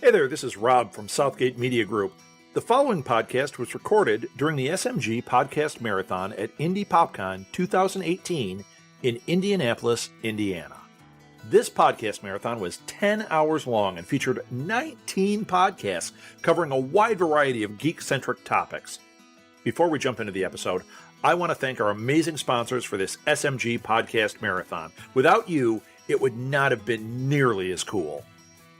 Hey there, this is Rob from Southgate Media Group. The following podcast was recorded during the SMG Podcast Marathon at Indy PopCon 2018 in Indianapolis, Indiana. This podcast marathon was 10 hours long and featured 19 podcasts covering a wide variety of geek-centric topics. Before we jump into the episode, I want to thank our amazing sponsors for this SMG Podcast Marathon. Without you, it would not have been nearly as cool.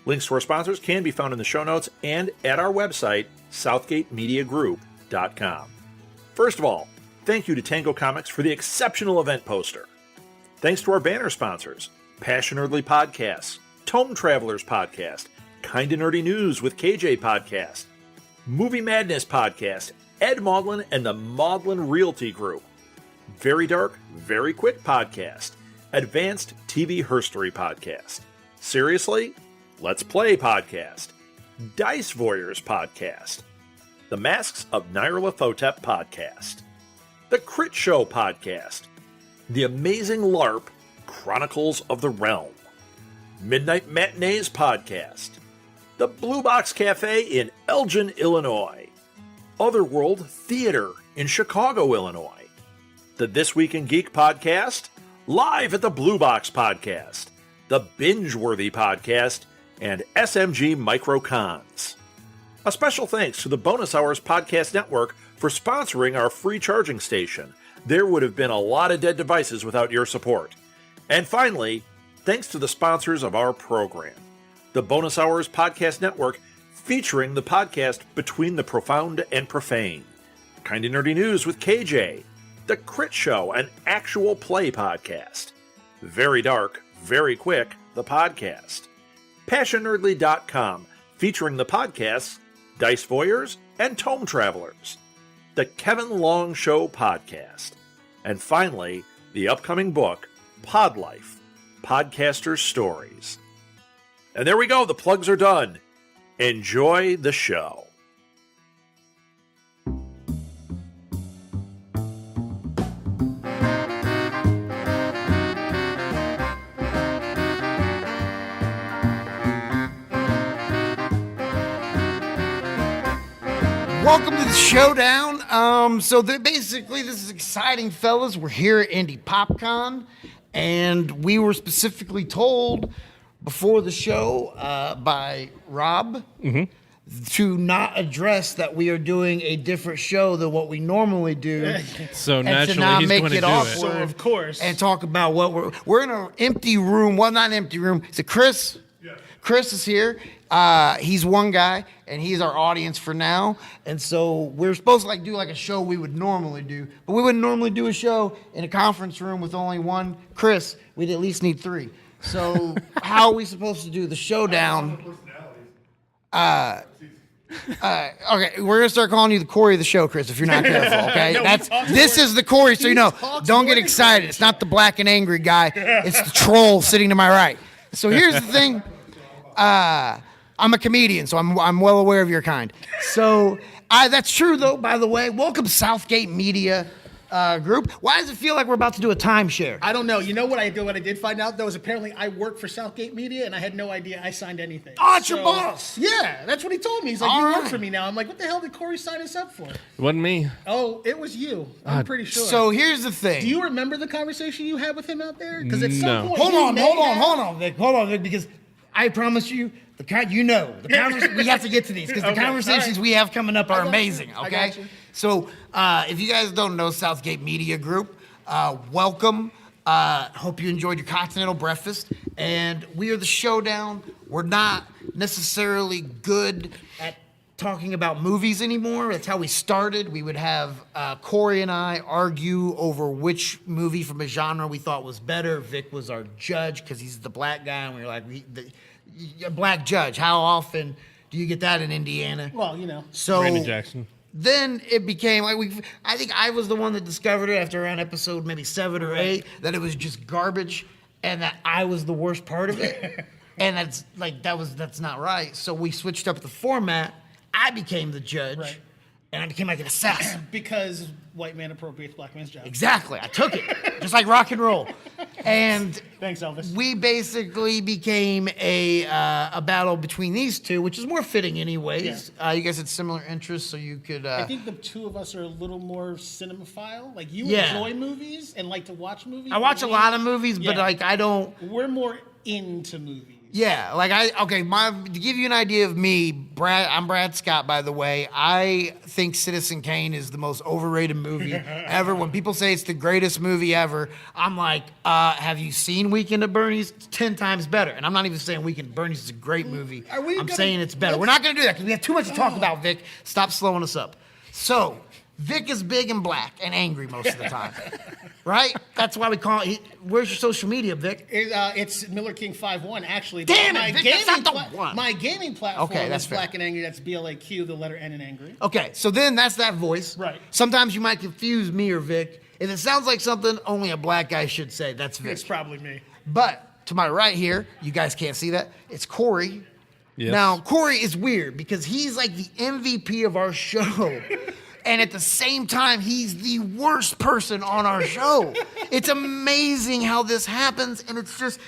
Links to our sponsors can be found in the show notes and at our website, southgatemediagroup.com. First of all, thank you to Tango Comics for the exceptional event poster. Thanks to our banner sponsors, Passionerdly Podcasts, Tome Travelers Podcast, Kinda Nerdy News with KJ Podcast, Movie Madness Podcast, Ed Maudlin and the Maudlin Realty Group, Very Dark, Very Quick Podcast, Advanced TV Herstory Podcast, Seriously? Let's Play Podcast, Dice Voyeurs Podcast, The Masks of Nythralothtop Podcast, The CritShow Podcast, The Amazing LARP, Chronicles of the Realm, Midnight Matinees Podcast, The Blue Box Café in Elgin, Illinois, Otherworld Theater in Chicago, Illinois, the This Week in Geek Podcast, live at the Blue Box Podcast, the Binge-worthy Podcast, and SMG Micro-Cons. A special thanks to the Bonus Hours Podcast Network for sponsoring our free charging station. There would have been a lot of dead devices without your support. And finally, thanks to the sponsors of our program, the Bonus Hours Podcast Network, featuring the podcast Between the Profound and Profane, Kinda Nerdy News with KJ, The Crit Show, an actual play podcast, Very Dark, Very Quick, the podcast, Passionerdly.com, featuring the podcasts Dice Voyeurs and Tome Travelers, the Kevin Long Show podcast, and finally, the upcoming book, Pod Life, Podcaster's Stories. And there we go, the plugs are done. Enjoy the show. Welcome to the Showdown. Basically, this is exciting, fellas. We're here at Indy PopCon, and we were specifically told before the show by Rob to not address that we are doing a different show than what we normally do. So and naturally, to not he's make going to it do awkward. it. So of course, and talk about what we're in an empty room. Well, not an empty room. Is it Chris? Yeah. Chris is here. He's one guy, and he's our audience for now. And so we're supposed to do a show we would normally do, but we wouldn't normally do a show in a conference room with only one Chris. We'd at least need three. So how are we supposed to do the Showdown? Okay, we're gonna start calling you the Corey of the show, Chris. If you're not careful, okay? This is the Corey, so you know. Don't get excited. It's not the black and angry guy. It's the troll sitting to my right. So here's the thing. I'm a comedian, so I'm well aware of your kind. So that's true, though. By the way, welcome Southgate Media Group. Why does it feel like we're about to do a timeshare? I don't know. You know what I did find out though is apparently I work for Southgate Media and I had no idea I signed anything. Oh, it's your boss. Yeah, that's what he told me. He's like, All you right. work for me now. I'm like, what the hell did Corey sign us up for? It wasn't me. Oh, it was you. I'm pretty sure. So here's the thing. do you remember the conversation you had with him out there? Because at No. some point, Hold on, Vic. Vic, because I promise you, we have to get to these because the Okay, conversations all right. we have coming up are I got you. amazing. I Okay, got you. so if you guys don't know Southgate Media Group, welcome. Hope you enjoyed your continental breakfast. And we are the Showdown. We're not necessarily good at talking about movies anymore. That's how we started. We would have Corey and I argue over which movie from a genre we thought was better. Vic was our judge because he's the black guy, and we were like, a black judge. How often do you get that in Indiana? Well, you know. So Randy Jackson. then it became I think I was the one that discovered it after around episode maybe 7 or 8 that it was just garbage and that I was the worst part of it. And that's not right. So we switched up the format. I became the judge. Right. And I became like an assassin. Because white man appropriates black man's job. Exactly. I took it. Just like rock and roll. And thanks, Elvis. we basically became a battle between these two, which is more fitting anyways. Yeah. You guys had similar interests, so you could... I think the two of us are a little more cinemaphile. Like, you Yeah. enjoy movies and like to watch movies. I watch a lot of movies, but Yeah. like I don't... We're more into movies. Yeah, like to give you an idea of me, I'm Brad Scott, by the way. I think Citizen Kane is the most overrated movie ever. When people say it's the greatest movie ever, I'm like, have you seen Weekend at Bernie's? It's 10 times better. And I'm not even saying Weekend at Bernie's is a great movie. I'm saying it's better. We're not going to do that because we have too much to talk about, Vic. Stop slowing us up. So, Vic is big and black and angry most of the time. Right? That's why we call it. Where's your social media, Vic? It's Miller King 5-1, actually. Damn it, Vic, that's not the one. My gaming platform that's is fair. Black and Angry. That's BLAQ, the letter N and angry. Okay, so then that's that voice. Right. Sometimes you might confuse me or Vic. If it sounds like something only a black guy should say, that's Vic. It's probably me. But to my right here, you guys can't see that, it's Corey. Yes. Now, Corey is weird because he's like the MVP of our show. And at the same time, he's the worst person on our show. It's amazing how this happens, and it's just,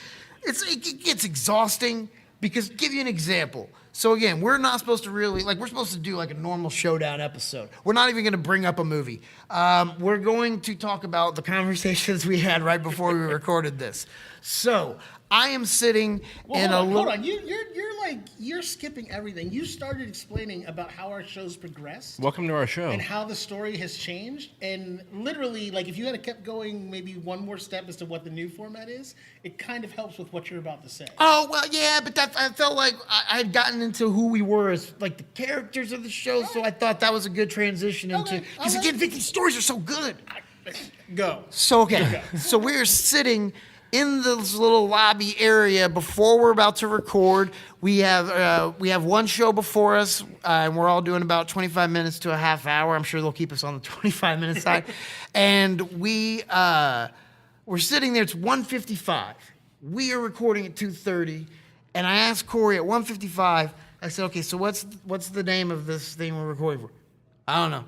it gets exhausting because, give you an example. So again, we're not supposed to really, we're supposed to do like a normal Showdown episode. We're not even going to bring up a movie. We're going to talk about the conversations we had right before we recorded this. So, I am sitting in a little... Hold on, you're skipping everything. You started explaining about how our show's progressed. Welcome to our show. And how the story has changed. And literally, if you had kept going maybe one more step as to what the new format is, it kind of helps with what you're about to say. Oh, well, yeah, but I felt like I had gotten into who we were as, the characters of the show, so I thought that was a good transition into... Because, again, Vic, these stories are so good. Go. So, okay, so we're sitting in this little lobby area before we're about to record. We have one show before us, and we're all doing about 25 minutes to a half hour. I'm sure they'll keep us on the 25-minute side. And we're sitting there. It's 1:55. We are recording at 2:30, and I asked Corey at 1:55. I said, "Okay, so what's the name of this thing we're recording for?" I don't know.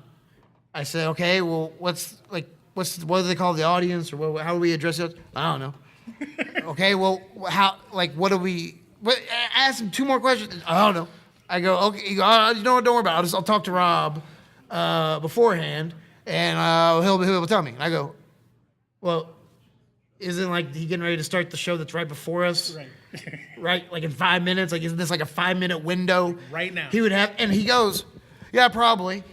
I said, "Okay, well, what do they call the audience, or how do we address it?" I don't know. Okay, well, what do we... I asked him two more questions. I don't know. I go, okay, you go, you know what, don't worry about it. I'll talk to Rob beforehand, and he'll be able to tell me. And I go, well, isn't he getting ready to start the show that's right before us? Right. Right? In 5 minutes? Isn't this a 5-minute window? Right now. He would have, and he goes, yeah, probably.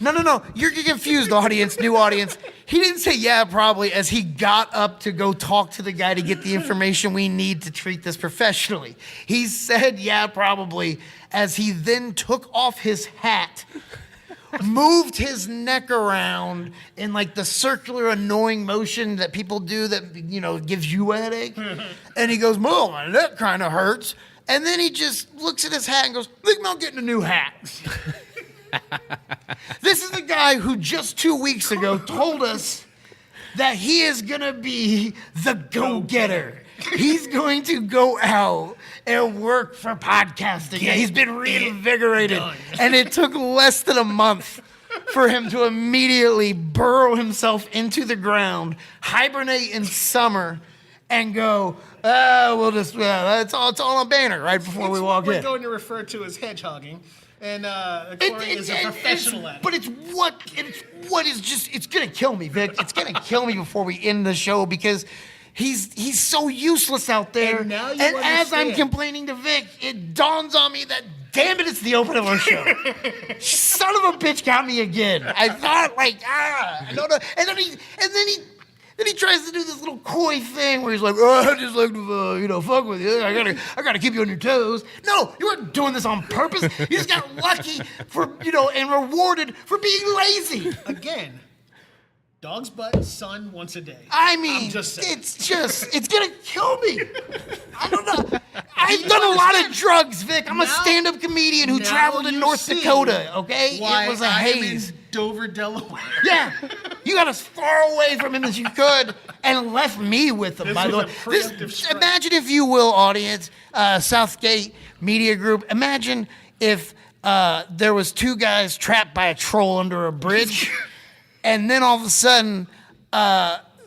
No. You're confused, audience, new audience. He didn't say, yeah, probably, as he got up to go talk to the guy to get the information we need to treat this professionally. He said, yeah, probably, as he then took off his hat, moved his neck around in the circular annoying motion that people do that, gives you a headache. And he goes, oh, my neck kind of hurts. And then he just looks at his hat and goes, think about getting a new hat. This is the guy who just 2 weeks ago told us that he is going to be the go-getter. He's going to go out and work for podcasting. He's been reinvigorated. And it took less than a month for him to immediately burrow himself into the ground, hibernate in summer, and go, it's all a banner right before we walk in. We're going to refer to as hedgehogging. And Corey is a professional at it. But it's going to kill me, Vic. It's going to kill me before we end the show because he's so useless out there. And now you as I'm understand. complaining to Vic, it dawns on me that, damn it, it's the open of our show. Son of a bitch got me again. I thought I don't know. And then he tries to do this little coy thing where he's like, oh, I just like to, fuck with you. I gotta keep you on your toes. No, you weren't doing this on purpose. You just got lucky and rewarded for being lazy. Again, dog's butt, sun once a day. I mean, I'm just saying. it's gonna kill me. I don't know. I've done a lot of drugs, Vic. I'm a stand-up comedian who traveled in North Dakota, okay? Why It was a haze. am in Dover, Delaware. Yeah, you got as far away from him as you could and left me with him, This by the was way. a preemptive strike. Imagine, if you will, audience, Southgate Media Group, imagine if there was two guys trapped by a troll under a bridge, and then all of a sudden,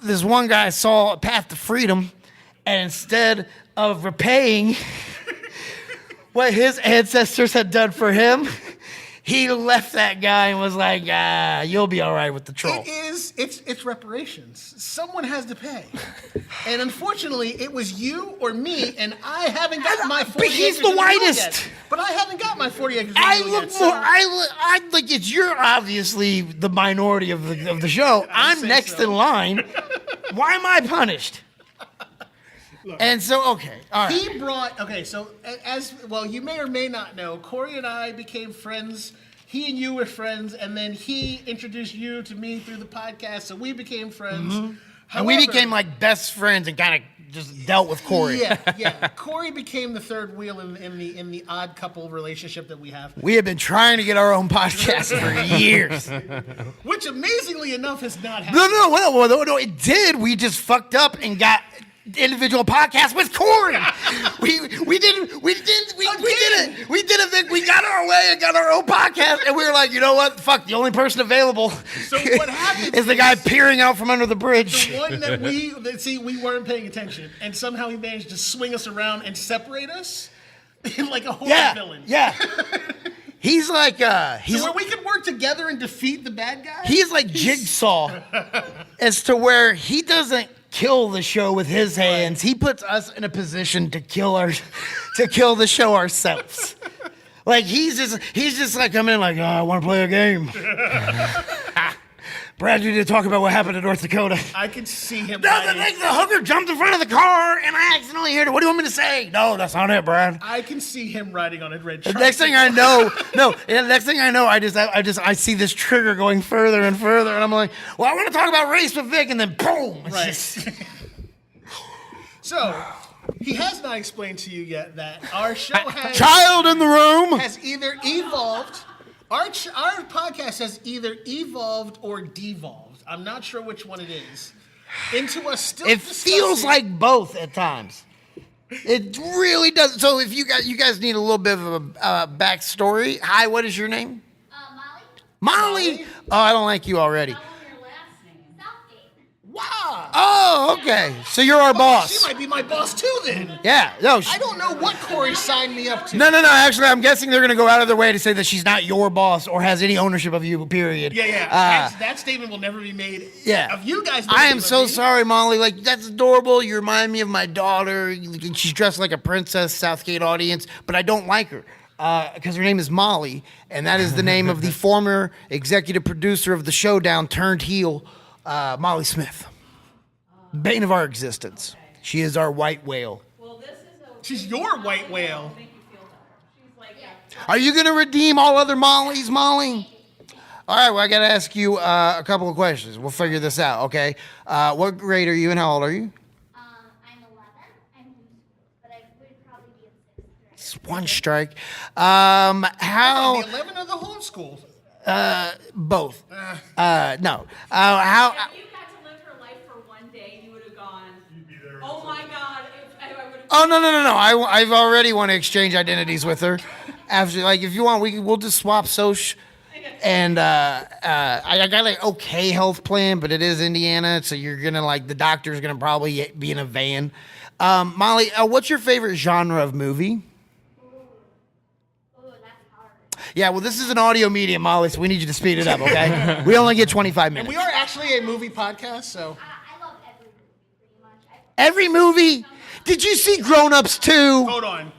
this one guy saw a path to freedom, and instead of repaying what his ancestors had done for him, he left that guy and was like, you'll be all right with the troll. It's reparations. Someone has to pay. And unfortunately, it was you or me, and I haven't got my 40 But he's acres the in whitest. yet. But I haven't got my 40 acres in I the look yet, more. so- I like it's. You're obviously the minority of the show. I'm say next so. in line. Why am I punished? And so, okay, all right. He brought, so as well, you may or may not know, Corey and I became friends. He and you were friends, and then he introduced you to me through the podcast, so we became friends. And However, we became like best friends and kind of just dealt with Corey. Yeah. Corey became the third wheel in the odd couple relationship that we have, We have been trying to get our own podcast for years. which amazingly enough has not happened. No, it did. We just fucked up and got individual podcasts with Corey. We did it. We got our way and got our own podcast, and we were like, you know what? Fuck, the only person available So what happens is the guy peering out from under the bridge. The one that we weren't paying attention, and somehow he managed to swing us around and separate us like a horror villain. Yeah. He's like So where we could work together and defeat the bad guy. he's like Jigsaw as to where he doesn't kill the show with his hands. He puts us in a position to kill the show ourselves. Like he's just like coming in like, I want to play a game. Brad, you need to talk about what happened in North Dakota. I could see him. The hooker jumped in front of the car and I accidentally hit her. What do you want me to say? No, that's not it, Brad. I can see him riding on a red The truck. next thing I know, I see this trigger going further and further, and I'm like, well, I want to talk about race with Vic, and then boom. It's Right. just- So he has not explained to you yet that our show Child in the room. has either evolved. Our podcast has either evolved or devolved. I'm not sure which one it is. Into us still. It feels discussing- like both at times. It really does. So if you guys need a little bit of a backstory. Hi, what is your name? Molly. Oh, I don't like you already. Your last name. Southgate. Wow. Oh, okay. So you're our boss. She might be my boss too then. Yeah. No. I don't know what Corey signed me up to. No. Actually, I'm guessing they're going to go out of their way to say that she's not your boss or has any ownership of you, period. Yeah. That statement will never be made. Yeah. Of you guys. I am so sorry, Molly. Like, that's adorable. You remind me of my daughter. She's dressed like a princess, Southgate audience, but I don't like her because her name is Molly, and that is the name of the former executive producer of the Showdown turned heel, Molly Smith. Bane of our existence. She is our white whale. Well, this is a. She's your white whale. Make you feel better. She's like, Are you going to redeem all other Mollys, Molly? All right, well, I got to ask you a couple of questions. We'll figure this out, okay? What grade are you and how old are you? I'm 11. I'm homeschooled, but I would probably be in 6th grade. It's one strike. How... The 11 or the homeschool? Both. No. How... If you got to live her life for one day, you would have gone, oh my God. I would have. Oh, no. I've already want to exchange identities with her. After, like, if you want, we'll just swap soch. And I got like okay health plan, but it is Indiana, so you're gonna like the doctor's gonna probably be in a van. Molly, what's your favorite genre of movie? Oh, that's hard. Yeah, well, this is an audio medium, Molly, so we need you to speed it up, okay? We only get 25 minutes. We are actually a movie podcast, so. I love every movie, pretty much. Every movie? Did you see Grown Ups 2? Hold on.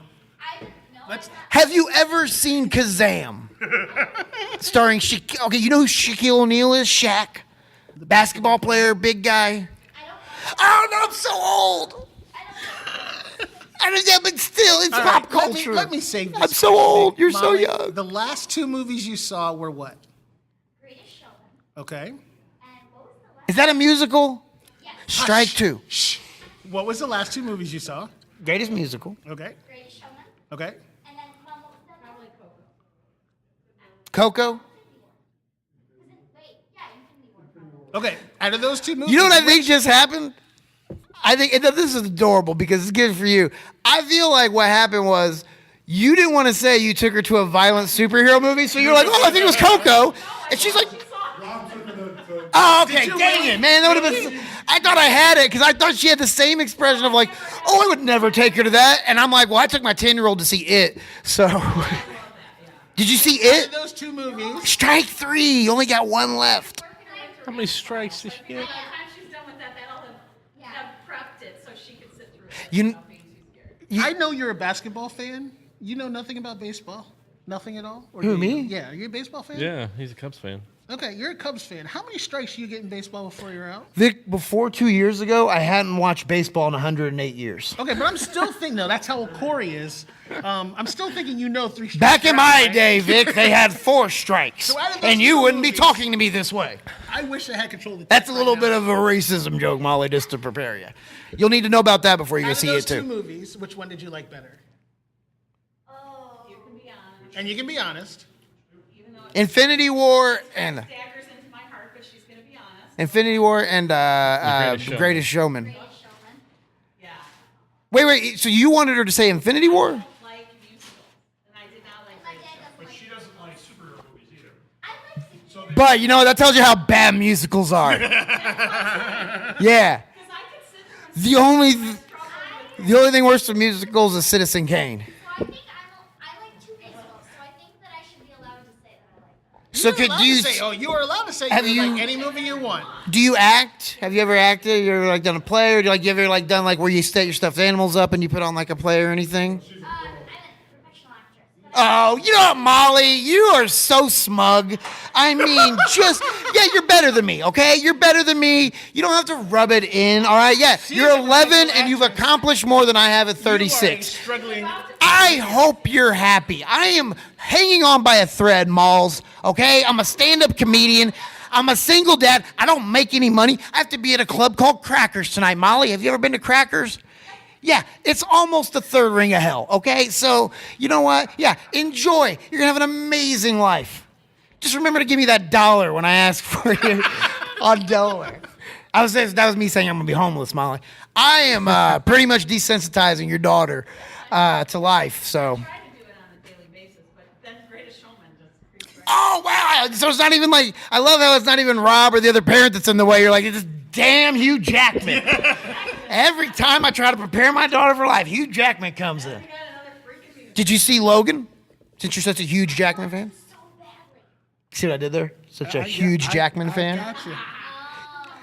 Let's. Have you ever seen Kazam? Starring Shaquille. Okay, you know who Shaquille O'Neal is? Shaq. The basketball player, big guy. Oh, no, I'm so old. I don't know, but still, it's All pop right, culture. Let me save this. I'm so old. You're Molly, so young. The last two movies you saw were what? Greatest Showman. Okay. And what was the last? Is that a musical? Yes. Strike two. Shh. What was the last two movies you saw? Greatest musical. Okay. Greatest Showman. Okay. And then Mom, what was that? Probably Coco? Wait, yeah, Infinity War. Probably. Okay. Out of those two movies. You know what I think just happened? I think this is adorable because it's good for you. I feel like what happened was you didn't want to say you took her to a violent superhero movie, so you're like, oh, I think it was Coco. And she's like, oh, okay, dang it, man. That would have been. I thought I had it because I thought she had the same expression of like, oh, I would never take her to that. And I'm like, well, I took my 10-year-old to see It. So, did you see It? Those two movies. Strike 3. You only got one left. How many strikes did she get? By the time she's done with that, they'll have prepped it so she could sit through it You- without being too scared. I know you're a basketball fan. You know nothing about baseball? Nothing at all? Or Who, do you? me? Yeah, are you a baseball fan? Yeah, he's a Cubs fan. Okay, you're a Cubs fan. How many strikes do you get in baseball before you're out? Vic, before 2 years ago, I hadn't watched baseball in 108 years. Okay, but I'm still thinking, though, that's how old Corey is. I'm still thinking you know 3 strikes. Back in my right? day, Vic, they had 4 strikes. So out of those And you two wouldn't be movies- talking to me this way. I wish I had control of the That's a tape little right bit now. of a racism joke, Molly, just to prepare you. You'll need to know about that before you Out go of see those it, two too. movies, which one did you like better? You can be honest. And you can be honest. Even though it Infinity War and daggers into my heart, but she's going to be honest. Infinity War and Greatest Greatest Showman. Yeah. Wait. So you wanted her to say Infinity War? Like musicals. And I did not like Great Showman. She doesn't like superhero movies either. But you know that tells you how bad musicals are. Yeah. Because I could sit there and The only struggle with the only thing worse than musicals is Citizen Kane. So I think I like 2 baseball, so I think that I should be allowed to say that I like that. So You're could allowed you to say, you are allowed to say Have you you- like any movie you want. do you act? Have you ever acted? You ever like done a play, or do you ever like done like where you set your stuffed animals up and you put on like a play or anything? I'm a professional actress. But Oh, you know what, Molly? You are so smug. I mean, you're better than me, okay? You're better than me. You don't have to rub it in, all right? Yeah, you're a 11 professional and you've actress. accomplished more than I have at You are 36. a struggling. I hope you're happy. I am hanging on by a thread, Malls, okay? I'm a stand-up comedian. I'm a single dad. I don't make any money. I have to be at a club called Crackers tonight. Molly, have you ever been to Crackers? Yeah, it's almost the 3rd ring of hell, okay? So, you know what? Yeah, enjoy. You're going to have an amazing life. Just remember to give me that $1 when I ask for you on Delaware. That was me saying I'm going to be homeless, Molly. I am pretty much desensitizing your daughter to life, so. I try to do it on a daily basis, but then Greatest Showman just creeps right Oh, wow. So it's not even like, I love how it's not even Rob or the other parent that's in the way. You're like, it's this damn Hugh Jackman. Every time I try to prepare my daughter for life, Hugh Jackman comes in. We got another freaking movie. Did you see Logan? Since you're such a huge Jackman fan? See what I did there? Such a huge Jackman fan. I got you.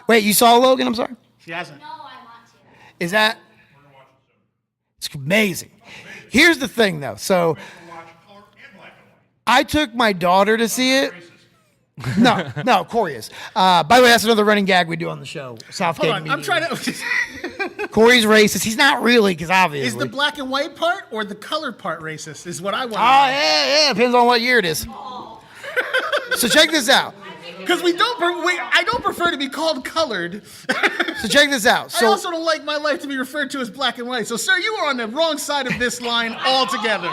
Wait, you saw Logan? I'm sorry. She hasn't. no, I want to. Is that? It's amazing. Here's the thing, though. So I took my daughter to see it. No, Corey is. By the way, that's another running gag we do on the show. Southgate Hold on, I'm Media. trying to. Corey's racist. He's not really, because obviously. Is the black and white part or the color part racist? Is what I want. Oh, yeah. Depends on what year it is. So check this out. Because I don't prefer to be called colored. So check this out. I So also don't like my life to be referred to as black and white. So, sir, you are on the wrong side of this line altogether.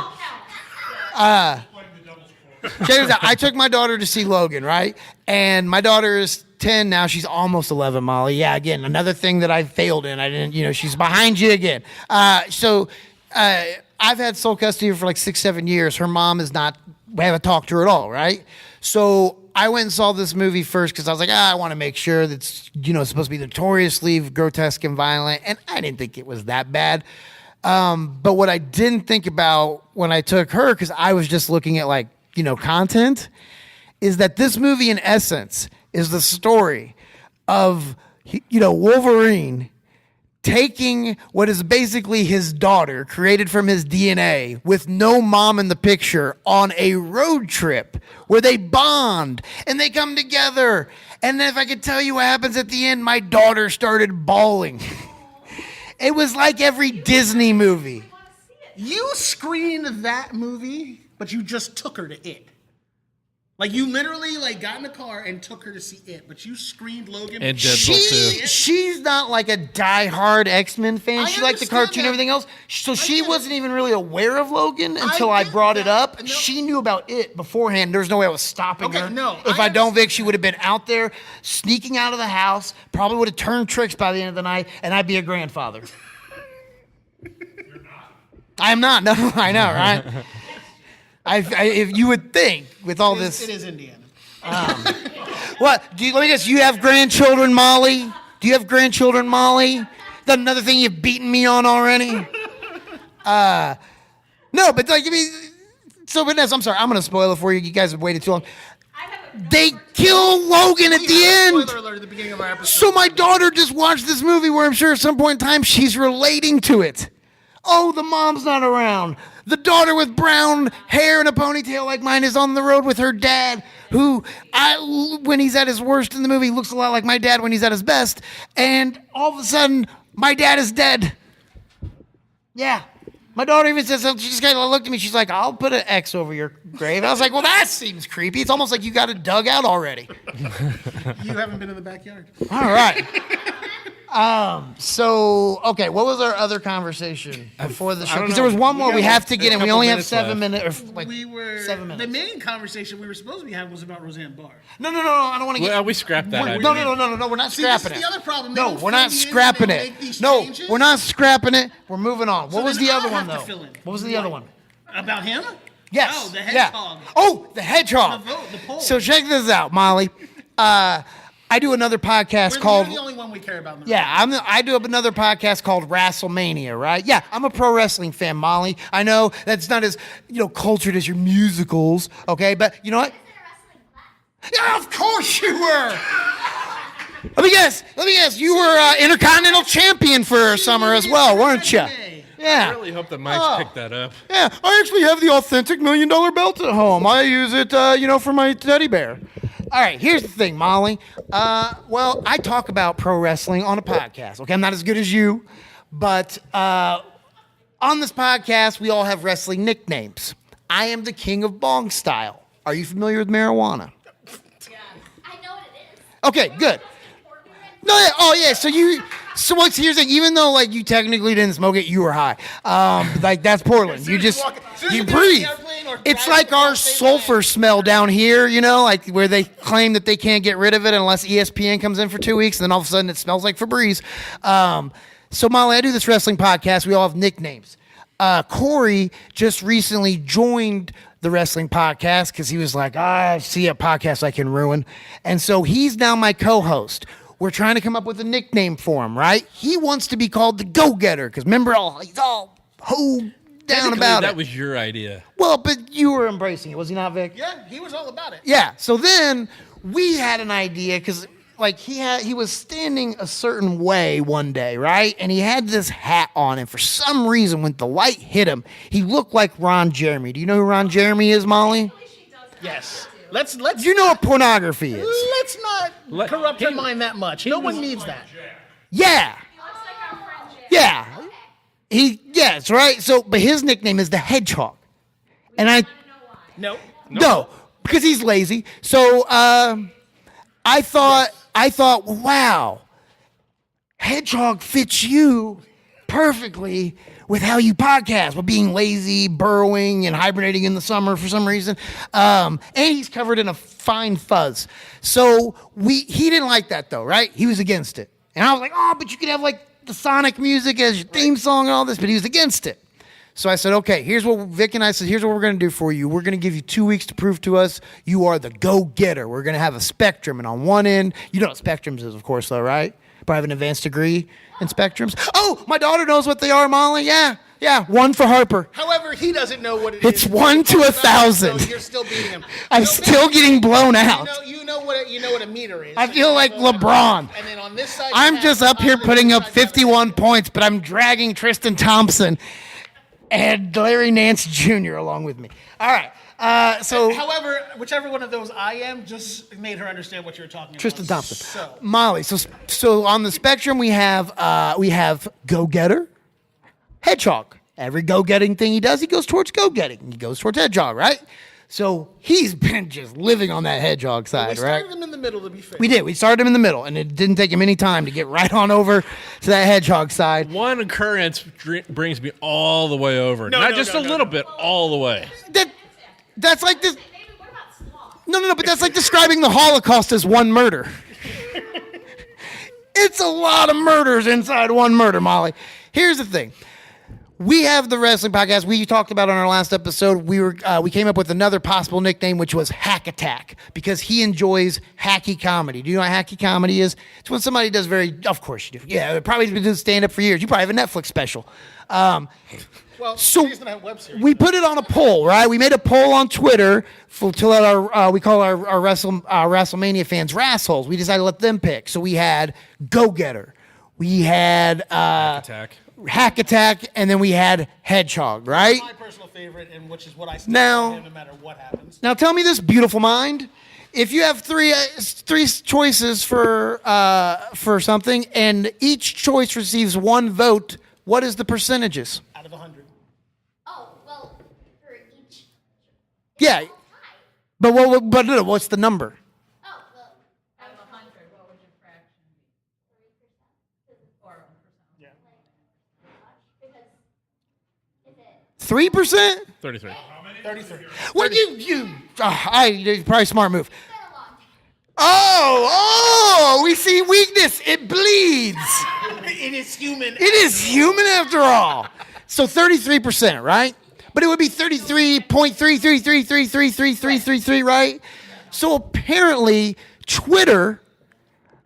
check this out. I took my daughter to see Logan, right? And my daughter is 10 now. She's almost 11, Molly. Yeah, again, another thing that I failed in. I didn't, she's behind you again. I've had sole custody of her for like 6-7 years. Her mom is not, we haven't talked to her at all, right? So I went and saw this movie first because I was like, I want to make sure that's, supposed to be notoriously grotesque and violent. And I didn't think it was that bad. But what I didn't think about when I took her, because I was just looking at content, is that this movie in essence is the story of, Wolverine taking what is basically his daughter, created from his DNA, with no mom in the picture, on a road trip where they bond and they come together. And then if I could tell you what happens at the end, my daughter started bawling. It was like every Disney movie. You screened that movie, but you just took her to it. Like, you literally, got in the car and took her to see it, but you screened Logan. And Deadpool too. She's not like a diehard X-Men fan. I She liked the understand cartoon that. and everything else. So she get it. wasn't even really aware of Logan until I get brought it that. up. No. She knew about it beforehand. There's no way I was stopping Okay, her. no, If I I don't, understand. Vic, she would have been out there sneaking out of the house, probably would have turned tricks by the end of the night, and I'd be a grandfather. I am not. No, I know, right? If you would think with all this. It is Indiana. What? Let me guess. You have grandchildren, Molly? Do you have grandchildren, Molly? That's another thing you've beaten me on already. No, but like, I mean, so Vanessa, I'm sorry, I'm gonna spoil it for you. You guys have waited too long. They kill Logan at the end. Spoiler alert at the beginning of our episode. So my daughter just watched this movie where I'm sure at some point in time she's relating to it. Oh, the mom's not around. The daughter with brown hair and a ponytail like mine is on the road with her dad, who, when he's at his worst in the movie, looks a lot like my dad when he's at his best. And all of a sudden, my dad is dead. Yeah. My daughter even says, she just kind of looked at me. She's like, I'll put an X over your grave. I was like, well, that seems creepy. It's almost like you got it dug out already. You haven't been in the backyard. All right. So, okay, what was our other conversation before the show? Because there was one more we have to get in. We only have 7 minutes. Or like We were 7 minutes. The main conversation we were supposed to be having was about Roseanne Barr. No, I don't want to get... Well, we scrapped that. No, idea. we're not See, this scrapping is it. the other problem. They No, don't we're not fill me in scrapping and they it. make these No, changes. we're not scrapping it. We're moving on. So What was then the I'll other one, have to though? fill in. What was the other one? About him? Yes. Oh, the yeah. hedgehog. Oh, the hedgehog. The vote, the poll. So check this out, Molly. I do another podcast called... You're the only one we care about. In the Yeah, I do another podcast called WrestleMania, right? Yeah, I'm a pro wrestling fan, Molly. I know that's not as, cultured as your musicals, okay? But you know what? Is it a wrestling class? Yeah, of course you were. Let me guess. You were Intercontinental Champion for a summer as well, weren't you? Yeah. I really hope that Mike's picked that up. Yeah, I actually have the authentic $1 million belt at home. I use it, for my teddy bear. All right, here's the thing, Molly. Well, I talk about pro wrestling on a podcast, okay? I'm not as good as you, but on this podcast, we all have wrestling nicknames. I am the king of bong style. Are you familiar with marijuana? I know what it is. Okay, good. No, yeah, oh yeah. So what's here's the thing? Even though you technically didn't smoke it, you were high. That's Portland. You breathe. It's like our sulfur smell down here, where they claim that they can't get rid of it unless ESPN comes in for 2 weeks, and then all of a sudden it smells like Febreze. So Molly, I do this wrestling podcast. We all have nicknames. Corey just recently joined the wrestling podcast because he was like, I see a podcast I can ruin. And so he's now my co-host. We're trying to come up with a nickname for him, right? He wants to be called the Go-Getter because remember, he's all down about That it. was your idea. Well, but you were embracing it, was he not, Vic? Yeah, he was all about it. Yeah. So then we had an idea because he was standing a certain way one day, right? And he had this hat on, and for some reason, when the light hit him, he looked like Ron Jeremy. Do you know who Ron Jeremy is, Molly? Yes. Let's You know what pornography is? let's not corrupt your mind that much. No one needs that. Yeah. He looks like our friend Jay. Yeah. Yes, right? So, but his nickname is the Hedgehog. And I... No, because he's lazy. So, I thought, wow, Hedgehog fits you perfectly with how you podcast, with being lazy, burrowing, and hibernating in the summer for some reason. And he's covered in a fine fuzz. So he didn't like that though, right? He was against it. And I was like, but you could have the Sonic music as your theme song and all this, but he was against it. So I said, okay, here's what Vic and I said, here's what we're going to do for you. We're going to give you 2 weeks to prove to us you are the go-getter. We're going to have a spectrum. And on one end, you know what spectrums is, of course, though, right? But I have an advanced degree in spectrums. Oh, my daughter knows what they are, Molly. Yeah. 1 for Harper. However, he doesn't know what it It's is. 1 to 1,000. So you're still beating him. I'm still getting blown out. You know what a meter is. I feel like LeBron. And then on this side, I'm you just have up here Maudlin, putting up on this side, 51 points, but I'm dragging Tristan Thompson and Larry Nance Jr. along with me. All right. So However, whichever one of those I am, just made her understand what you're talking Tristan about. Thompson, So, Molly. So on the spectrum we have go-getter, hedgehog. Every go-getting thing he does, he goes towards go-getting. He goes towards hedgehog, right? So he's been just living on that hedgehog we side, right? started them in the middle, to be fair. We did. We started him in the middle, and it didn't take him any time to get right on over to that hedgehog side. One occurrence brings me all the way over. Not just a little bit, all the way. That's like this. David, what about sloth? No, but that's like describing the Holocaust as one murder. It's a lot of murders inside one murder, Molly. Here's the thing. we have the wrestling podcast. We talked about on our last episode. We came up with another possible nickname, which was Hack Attack, because he enjoys hacky comedy. Do you know what hacky comedy is? It's when somebody does of course you do. Yeah, probably been doing stand-up for years. You probably have a Netflix special. Well, So she's gonna have web series. we put it on a poll, right? We made a poll on Twitter to let we call our WrestleMania fans Rassholes. We decided to let them pick. So we had Go Getter, we had Hack Attack, and then we had Hedgehog, right? My personal favorite, and which is what I stand Now- for him no matter what happens. Now tell me this, beautiful mind. If you have three choices for something, and each choice receives one vote, what is the percentages? Out of 100. Oh, well, for each. Yeah, but no, what's the number? Oh, well, Out of 100, what would your fraction be? 4%. Yeah. because if it. 3%? 33. 33. What probably smart move. It's been a long time. Oh, we see weakness. It bleeds. It is human. It is human after all. So 33%, right? But it would be 33.333333333, right? So apparently Twitter,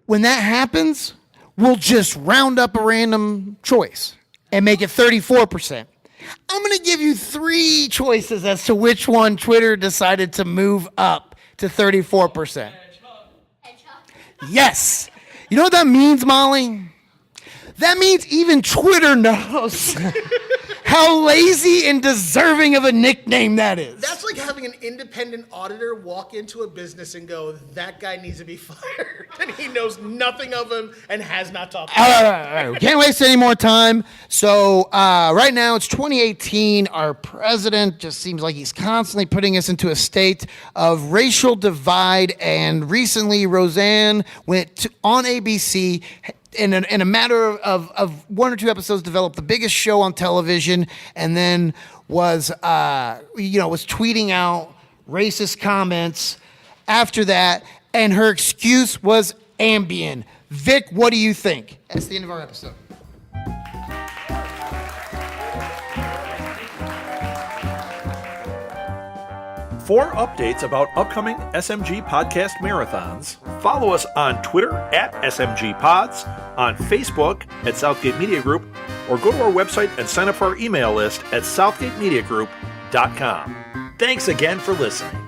when that happens, will just round up a random choice and make it 34%. I'm going to give you 3 choices as to which one Twitter decided to move up to 34%. Hedgehog. Yes. You know what that means, Molly? That means even Twitter knows how lazy and deserving of a nickname that is. That's like having an independent auditor walk into a business and go, that guy needs to be fired. And he knows nothing of him and has not talked to him. All right. We can't waste any more time. So right now it's 2018. Our president just seems like he's constantly putting us into a state of racial divide. And recently Roseanne went on ABC in a matter of 1 or 2 episodes, developed the biggest show on television, and then was tweeting out racist comments after that, and her excuse was Ambien. Vic, what do you think? That's the end of our episode. For updates about upcoming SMG Podcast Marathons, follow us on Twitter at SMG Pods, on Facebook at Southgate Media Group, or go to our website and sign up for our email list at southgatemediagroup.com. Thanks again for listening.